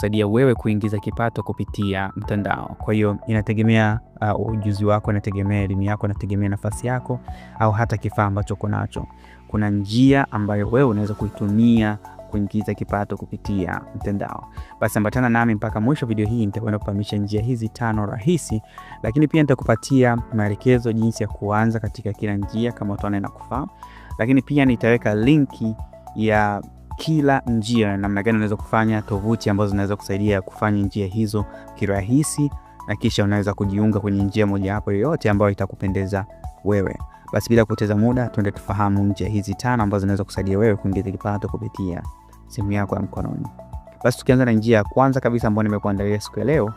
kusaidia wewe kuingiza kipato kupitia mtandao. Kwa hiyo inategemea ujuzi wako, inategemea elimu yako, inategemea nafasi yako au hata kifaa ambacho uko nacho. Kuna njia ambayo wewe unaweza kuitumia kuingiza kipato kupitia mtandao. Basi ambatana nami mpaka mwisho video hii. Nitakwenda kufahamisha njia hizi 5 rahisi, lakini pia nitakupatia maelekezo jinsi ya kuanza katika kila njia kama utaona inakufaa. Lakini pia nitaweka linki ya kila njia, namna gani unaweza kufanya, tovuti ambazo zinaweza kusaidia kufanya njia hizo kirahisi, na kisha unaweza kujiunga kwenye njia moja hapo yoyote ambayo itakupendeza wewe. Basi bila kupoteza muda, twende tufahamu njia hizi 5 ambazo zinaweza kusaidia wewe kuingiza kipato kupitia simu yako ya mkononi. Basi tukianza na njia ya kwanza kabisa ambayo nimekuandalia siku ya leo,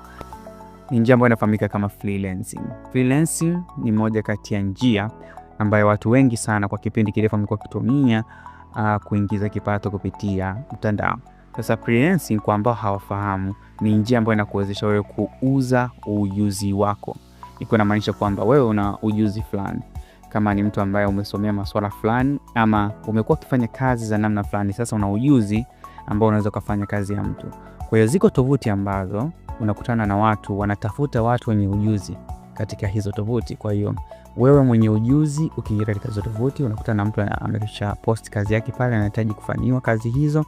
ni njia ambayo inafahamika kama freelancing. Freelancing ni moja kati ya njia ambayo watu wengi sana kwa kipindi kirefu wamekuwa wakitumia kuingiza kipato kupitia mtandao. Sasa freelancing, kwa ambao hawafahamu, ni njia ambayo inakuwezesha wewe kuuza ujuzi wako. Iko na maanisha kwamba wewe una ujuzi fulani, kama ni mtu ambaye umesomea masuala fulani ama umekuwa ukifanya kazi za namna fulani, sasa una ujuzi ambao unaweza kufanya kazi ya mtu. Kwa hiyo ziko tovuti ambazo unakutana na watu wanatafuta watu wenye ujuzi katika hizo tovuti. Kwa hiyo wewe mwenye ujuzi ukiingia katika hizo tovuti, unakutana na mtu amesha post kazi yake pale, anahitaji kufanyiwa kazi hizo.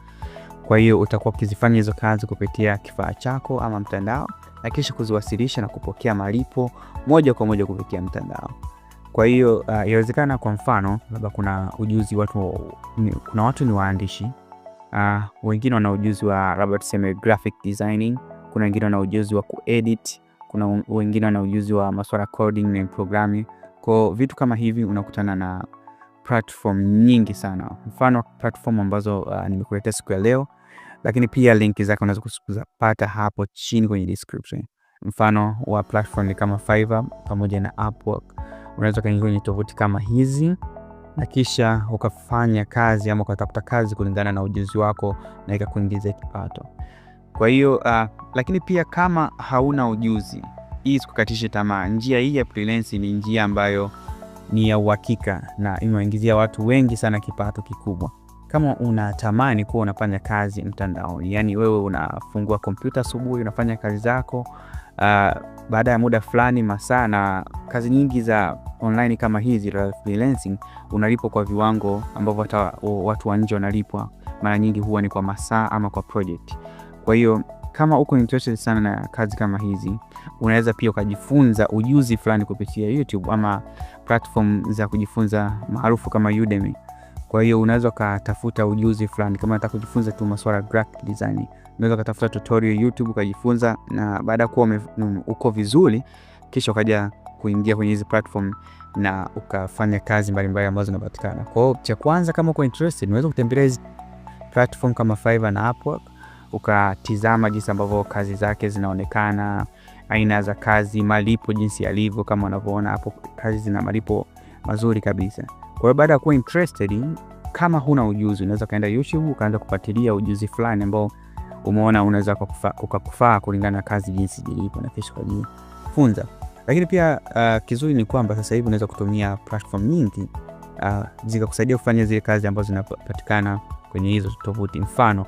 Kwa hiyo utakuwa ukizifanya hizo kazi kupitia kifaa chako ama mtandao, na kisha kuziwasilisha na kupokea malipo moja kwa moja kupitia mtandao. Kwa hiyo inawezekana, kwa mfano, labda kuna ujuzi kuna watu ni waandishi, wengine wana ujuzi wa labda tuseme graphic designing, kuna wengine wana ujuzi wa kuedit, kuna wengine wana ujuzi wa masuala coding na programming. Kwa vitu kama hivi unakutana na platform nyingi sana. Mfano platform ambazo nimekuletea siku ya leo, lakini pia linki zake unaweza kuzipata hapo chini kwenye description. Mfano wa platform ni kama Fiverr pamoja na Upwork. Unaweza kaingia kwenye tovuti kama hizi na kisha ukafanya kazi ama ukatafuta kazi kulingana na ujuzi wako na ikakuingiza kipato. Kwa hiyo lakini pia kama hauna ujuzi, hii sikukatishe tamaa. Njia hii ya freelancing ni njia ambayo ni ya uhakika na imewaingizia watu wengi sana kipato kikubwa. Kama unatamani kuwa unafanya kazi mtandaoni, yani wewe unafungua kompyuta asubuhi, unafanya kazi zako, baada ya muda fulani masaa, na kazi nyingi za online kama hizi za freelancing unalipwa kwa viwango ambavyo hata watu wa nje wanalipwa. Mara nyingi huwa ni kwa masaa ama kwa project. Kwa hiyo kama uko interested sana na kazi kama hizi, unaweza pia ukajifunza ujuzi fulani kupitia YouTube ama platform za kujifunza maarufu kama Udemy. Kwa hiyo unaweza kutafuta ujuzi fulani, kama unataka kujifunza tu masuala graphic design, unaweza kutafuta tutorial YouTube ukajifunza, na baada ya kuwa uko vizuri, kisha ukaja kuingia kwenye hizi platform na ukafanya kazi mbalimbali ambazo zinapatikana. Kwa hiyo cha kwanza, kama uko interested, unaweza kutembelea hizi platform kama Fiverr na Upwork, ukatizama jinsi ambavyo kazi zake zinaonekana, aina za kazi, malipo jinsi yalivyo. Kama unavyoona hapo, kazi zina malipo mazuri kabisa. Kwa hiyo baada ya kuwa interested, kama huna ujuzi, unaweza kaenda YouTube ukaanza kufuatilia ujuzi fulani ambao umeona unaweza kukufaa kulingana na kazi jinsi ilivyo, na kisha kujifunza. Lakini pia kizuri ni kwamba sasa hivi unaweza kutumia platform nyingi zikakusaidia kufanya zile kazi ambazo zinapatikana kwenye hizo tovuti. Mfano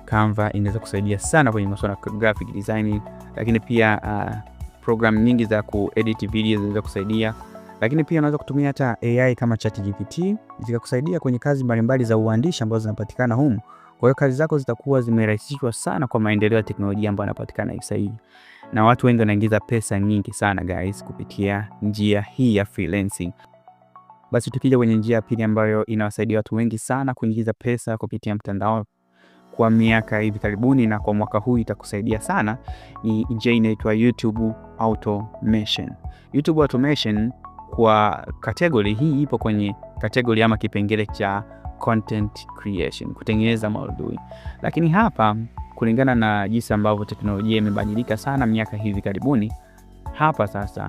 Canva inaweza kusaidia sana kwenye masuala ya graphic design, lakini pia program nyingi za kuedit video zinaweza kusaidia. Lakini pia unaweza kutumia hata AI kama ChatGPT zikakusaidia kwenye kazi mbalimbali za uandishi ambazo zinapatikana humu. Kwa hiyo kazi zako zitakuwa zimerahisishwa sana kwa maendeleo ya teknolojia ambayo yanapatikana hivi sasa, na watu wengi wanaingiza pesa nyingi sana guys kupitia njia hii ya freelancing. Basi tukija kwenye njia ya pili ambayo inawasaidia watu wengi sana kuingiza pesa kupitia mtandao kwa miaka hivi karibuni na kwa mwaka huu itakusaidia sana, ni njia inaitwa YouTube Automation. YouTube Automation kwa category hii ipo kwenye category ama kipengele cha content creation, kutengeneza maudhui. Lakini hapa kulingana na jinsi ambavyo teknolojia imebadilika sana miaka hivi karibuni, hapa sasa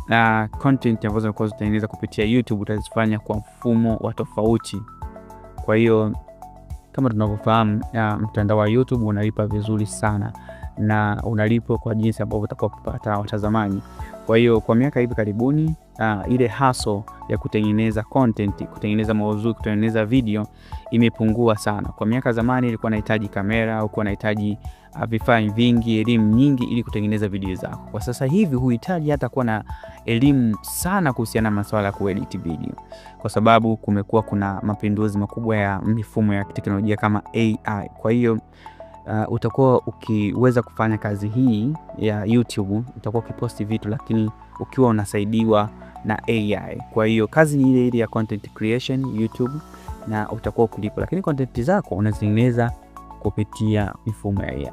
na content ambazo unakuwa unatengeneza kupitia YouTube utazifanya kwa mfumo wa tofauti. Kwa hiyo kama tunavyofahamu, mtandao wa YouTube unalipa vizuri sana, na unalipo kwa jinsi ambavyo utakapopata watazamaji. Kwa hiyo kwa miaka hivi karibuni ile hustle ya kutengeneza content, kutengeneza maudhui, kutengeneza video imepungua sana. Kwa miaka zamani ilikuwa inahitaji kamera au kwa inahitaji vifaa vingi, elimu nyingi ili kutengeneza video zako. Kwa sasa hivi huhitaji hata kuwa na elimu sana kuhusiana na masuala ya kuedit video, kwa sababu kumekuwa kuna mapinduzi makubwa ya mifumo ya teknolojia kama AI. Kwa hiyo utakuwa ukiweza kufanya kazi hii ya YouTube, utakuwa ukiposti vitu lakini ukiwa unasaidiwa na AI. Kwa hiyo kazi ni ile ile ya content creation YouTube, na utakuwa ukilipa, lakini content zako unazitengeneza kupitia mifumo ya AI.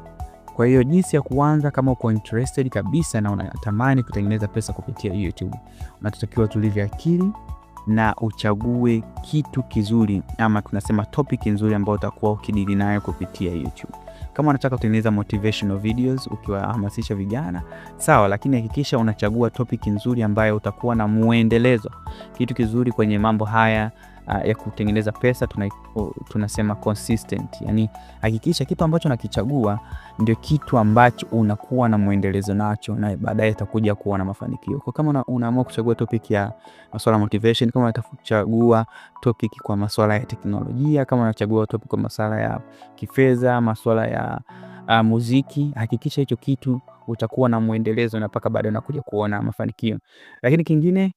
Kwa hiyo jinsi ya kuanza, kama uko interested kabisa na unatamani kutengeneza pesa kupitia YouTube, unatakiwa tulize akili na uchague kitu kizuri, ama tunasema topic nzuri ambayo utakuwa ukidili nayo kupitia YouTube. Kama unataka kutengeneza motivational videos ukiwahamasisha vijana, sawa, lakini hakikisha unachagua topic nzuri ambayo utakuwa na muendelezo. Kitu kizuri kwenye mambo haya ya kutengeneza pesa tunasema consistent. Yani hakikisha kitu ambacho unakichagua ndio kitu ambacho unakuwa na muendelezo nacho, na baadaye utakuja kuwa na mafanikio. Kwa kama unaamua kuchagua topic ya masuala ya motivation, kama unachagua topic kwa masuala ya teknolojia, kama unachagua topic kwa masuala ya kifedha, masuala ya muziki, hakikisha hicho kitu utakuwa na muendelezo na mpaka baadaye unakuja kuona mafanikio. Lakini kingine,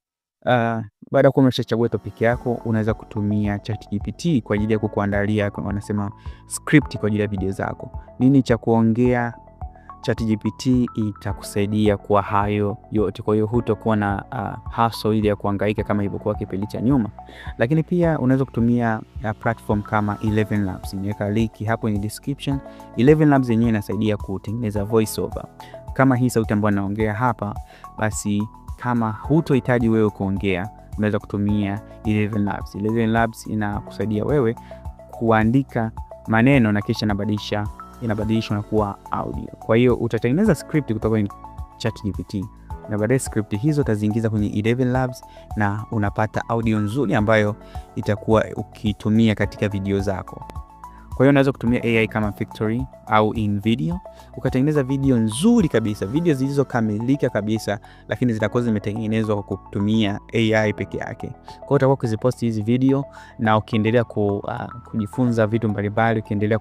baada ya kuwa umeshachagua topic yako, unaweza kutumia ChatGPT kwa ajili ya kukuandalia, wanasema script kwa ajili ya video zako. Nini cha kuongea, ChatGPT itakusaidia kwa hayo yote. Kwa hiyo hutakuwa na hustle ile ya kuhangaika kama ilivyokuwa kipindi cha nyuma. Lakini pia unaweza kutumia platform kama 11 Labs. Nimeweka link hapo in description. 11 Labs yenyewe inasaidia kutengeneza voice over. Kama hii sauti ambayo naongea hapa, basi kama hutohitaji wewe kuongea, unaweza kutumia 11 Labs. 11 Labs inakusaidia wewe kuandika maneno na kisha inabadilishwa na kuwa audio. Kwa hiyo utatengeneza script kutoka kwenye ChatGPT, na baadaye script hizo utaziingiza kwenye 11 Labs na unapata audio nzuri ambayo itakuwa ukitumia katika video zako. Kwa hiyo unaweza kutumia AI kama Victory au InVideo ukatengeneza video nzuri kabisa, video zilizokamilika kabisa, lakini zitakuwa zimetengenezwa kwa kutumia AI peke yake. Kwa hiyo utakuwa kuzipost hizi video na ukiendelea kujifunza vitu mbalimbali, ukiendelea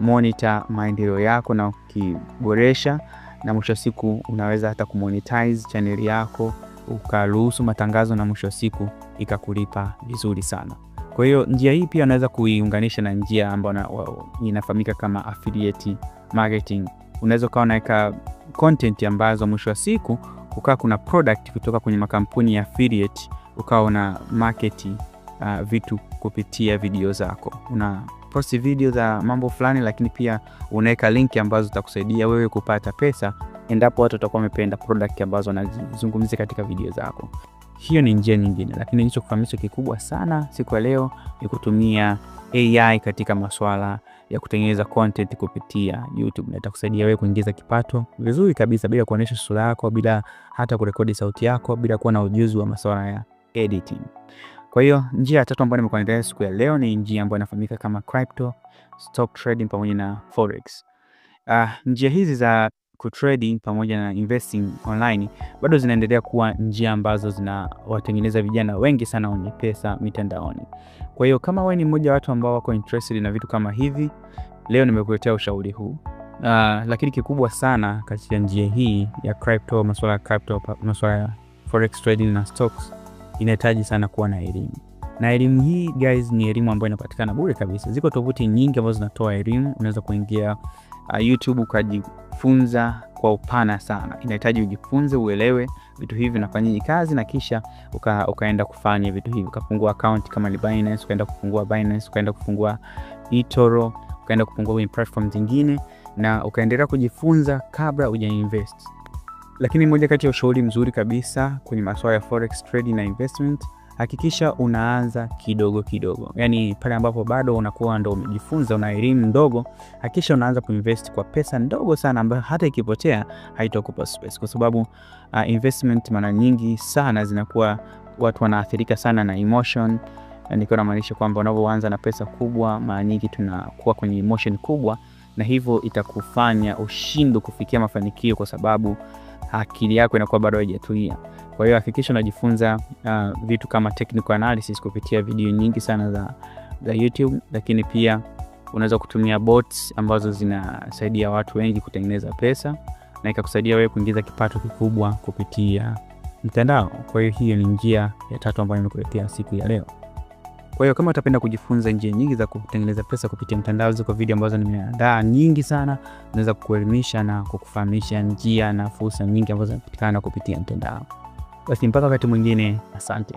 monitor maendeleo yako na ukiboresha, na mwisho siku unaweza hata kumonetize channel yako, ukaruhusu matangazo, na mwisho siku ikakulipa vizuri sana. Kwa hiyo njia hii pia unaweza kuiunganisha na njia ambayo inafahamika kama affiliate marketing. Unaweza kuwa unaweka content ambazo mwisho wa siku ukawa kuna product kutoka kwenye makampuni ya affiliate, ukawa una market vitu kupitia video zako. Una post video za mambo fulani, lakini pia unaweka link ambazo zitakusaidia wewe kupata pesa endapo watu watakuwa wamependa product ambazo wanazungumzia katika video zako. Hiyo ni njia nyingine, lakini nilichokufahamisha kikubwa sana siku ya leo ni kutumia AI katika masuala ya kutengeneza content kupitia YouTube, na itakusaidia wewe kuingiza kipato vizuri kabisa bila kuonesha sura yako, bila hata kurekodi sauti yako, bila kuwa na ujuzi wa masuala ya editing. Kwa hiyo njia ya tatu ambayo nimekuandalia siku ya leo ni njia ambayo inafahamika kama crypto, stock trading pamoja na forex. Njia hizi za kutrading pamoja na investing online bado zinaendelea kuwa njia ambazo zinawatengeneza vijana wengi sana wenye pesa mitandaoni. Kwa hiyo kama wewe ni mmoja wa watu ambao wako interested na vitu kama hivi, leo nimekuletea ushauri huu. Lakini kikubwa sana katika njia hii ya crypto, masuala ya crypto, masuala ya forex trading na stocks, inahitaji sana kuwa na elimu. Na elimu hii guys ni elimu ambayo inapatikana bure kabisa. Ziko tovuti nyingi ambazo zinatoa elimu. Unaweza kuingia YouTube ukajifunza kwa upana sana. Inahitaji ujifunze, uelewe vitu hivi vinafanyia kazi, na kisha ukaenda kufanya vitu hivi. Ukafungua account kama Binance, ukaenda kufungua Binance, ukaenda kufungua eToro, ukaenda kufungua kwenye platform zingine, na ukaendelea kujifunza kabla hujainvest. Lakini moja kati ya ushauri mzuri kabisa kwenye masuala ya forex trading na investment, hakikisha unaanza kidogo kidogo. Yani pale ambapo bado unakuwa ndo umejifunza, una elimu ndogo, hakikisha unaanza kuinvest kwa pesa ndogo sana ambayo hata ikipotea haitakupa stress, kwa sababu investment mara nyingi sana zinakuwa watu wanaathirika sana na emotion. Niko namaanisha kwamba unapoanza na pesa kubwa, mara nyingi tunakuwa kwenye emotion kubwa, na hivyo itakufanya ushindwe kufikia mafanikio, kwa sababu akili yako inakuwa bado haijatulia. Kwa hiyo hakikisha unajifunza vitu kama technical analysis kupitia video nyingi sana za YouTube, lakini pia unaweza kutumia bots ambazo zinasaidia watu wengi kutengeneza pesa na ikakusaidia wewe kuingiza kipato kikubwa kupitia mtandao. Kwa hiyo hiyo ni njia ya tatu ambayo nimekuletea siku ya leo. Kwa hiyo kama utapenda kujifunza njia nyingi za kutengeneza pesa kupitia mtandao, ziko video ambazo nimeandaa nyingi sana, naweza kukuelimisha na kukufahamisha njia na fursa nyingi ambazo zinapatikana kupitia mtandao. Basi mpaka wakati mwingine, asante.